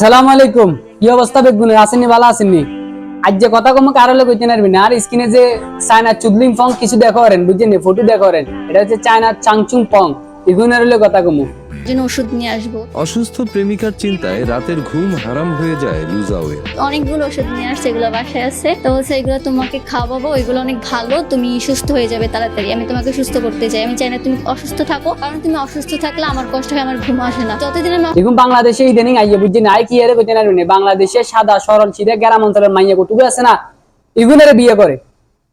সালাম আলাইকুম। কি অবস্থা বেগুনের? আসেননি? ভালো আসেননি? আজ যে কথা কম কারো লোক হইতে নারবি না। আর স্ক্রিনে যে চায়না চুদলিং ফং কিছু দেখো করেন, বুঝছেন? ফটো দেখো করেন, এটা হচ্ছে চায়না চাংচুং পং। এগুনের হলে কথা কমু জন্য ওষুধ নিয়ে আসবো। অসুস্থ প্রেমিকার চিন্তায় রাতের ঘুম হারাম হয়ে যায় লুজাওয়ের। অনেকগুলো ওষুধ নিয়ে আসছে, এগুলো বাসায় আছে, তো হচ্ছে এগুলো তোমাকে খাওয়াবো, এগুলো অনেক ভালো, তুমি সুস্থ হয়ে যাবে তাড়াতাড়ি। আমি তোমাকে সুস্থ করতে চাই, আমি চাই না তুমি অসুস্থ থাকো, কারণ তুমি অসুস্থ থাকলে আমার কষ্ট হয়, আমার ঘুম আসে না। যতদিন আমি দেখুন বাংলাদেশে ইদানিং আইয়ে, বুঝছেন? আই কি এর কইতে নারবি না। বাংলাদেশে সাদা সরল সিধা গ্রাম অঞ্চলের মাইয়া কটুকু আছে না, এগুনের বিয়ে করে,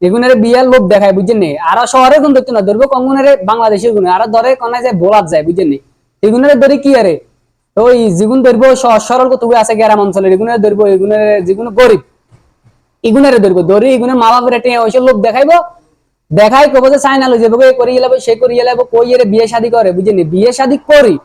এগুনের বিয়ের লোভ দেখায়, বুঝছেন নি? আর শহরে কোন ধরতো না, ধরবো কঙ্গুনের বাংলাদেশের গুণ আর ধরে কোনায় যায় বোলাত যায়, বুঝছেন নি? এগুনের ধরে কি আরে ওই যেগুন ধরবো সহজ সরল কতগুলো আছে গ্রাম অঞ্চলের, এগুনের ধরবো, এগুনের যেগুলো গরিব এগুনের ধরবো, ধরে এগুনের মা বাপের টেনে ওইসব লোক দেখাইবো, দেখাই কব যে চাইনা লই যাবো, করিয়ে লাবো, সে করিয়ে লাবো, কই এর বিয়ে শাদী করে, বুঝছেন? বিয়ে শাদী করি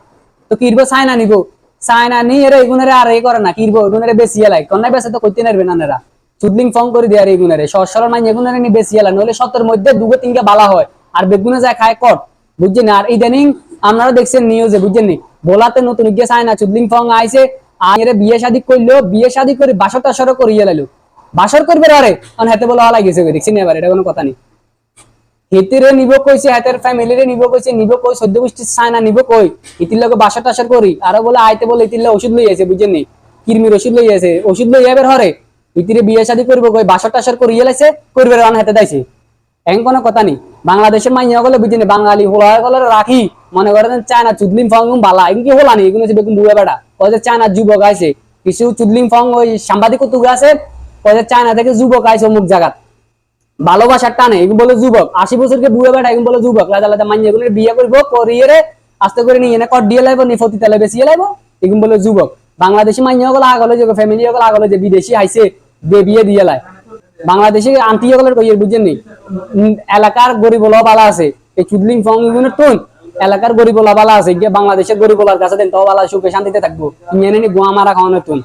তো কিরবো চাইনা নিব, চাইনা নি এরা এগুনের আর এই করে না, কিরবো এগুনের বেশি এলাই কন্যা বেসে তো করতে নারবে না। চুদলিং ফং করে দেয় আর এগুনের সহজ সরল মাইন এগুনের নি বেশি এলাই, নইলে সতের মধ্যে দুগো তিনকে বালা হয় আর বেগুনে যায় খায় কট, বুঝছেন? আর ইদানিং আপনারা দেখছেন নিউজে, বুঝছেন নি? বলাতে নতুন গিয়ে চাইনা চুদলিং ফং আইছে, আর এর বিয়ে শাদী করলো, বিয়ে শাদী করে বাসর টাসরও করিয়ে লাইলো, বাসর করবে আরে অন হাতে বলা হলা গেছে, দেখছেন এবার? এটা কোনো কথা নেই। হিতিরে নিব কইছে, হাতের ফ্যামিলিরে নিব কইছে, নিব কই সদ্য গোষ্ঠী চায়না নিব কই, ইতির লগে বাসা টাসার করি আর বলে আইতে বলে ইতির লগে ওষুধ লই আছে, বুঝছেন নি? কিরমির ওষুধ লই আছে, ওষুধ লই এবার হরে ইতিরে বিয়ে শাদী করব কই বাসা টাসার করি এলাইছে, করবে রান হাতে দাইছে। এমন কোনো কথা নেই। বাংলাদেশের মাইয়া গলে, বুঝছেন? বাঙালি হোলা গলে রাখি মনে করেন চায়না চুদলিং ফং বালা, এগুলো কি হোলা নেই, এগুলো হচ্ছে বেগুন বুয়া বেড়া। কয় যে চায়না যুবক আইছে, কিছু চুদলিং ফং ওই সাংবাদিক কত আছে, কয় যে চায়না থেকে যুবক আইছে অমুক জায়গা, ভালোবাসার টানে এগুলো বলে যুবক, 80 বছরকে বুড়ো বেটা এগুলো বলে যুবক, লাদা লাদা মাইয়া এগুলো বিয়ে করবো, করিয়ে আস্তে করে নিয়ে কট দিয়ে লাইবো, নিফতি তেলে বেশি লাইবো, এগুলো বলে যুবক। বাংলাদেশি মাইয়া গুলো আগলে যে ফ্যামিলি গুলো আগলে যে বিদেশি আইছে বিয়ে দিয়ে লাই, বাংলাদেশি আন্টি গুলোর কইয়ে, বুঝছেন নি? এলাকার গরিব বলা বালা আছে, এই চুদলিং ফং এগুলো টুন এলাকার গরিব বলা বালা আছে, গিয়ে বাংলাদেশের গরিব বলার কাছে দেন তো বালা সুখে শান্তিতে থাকবো, নিয়ে গোয়া মারা খাওয়ানোর টুন।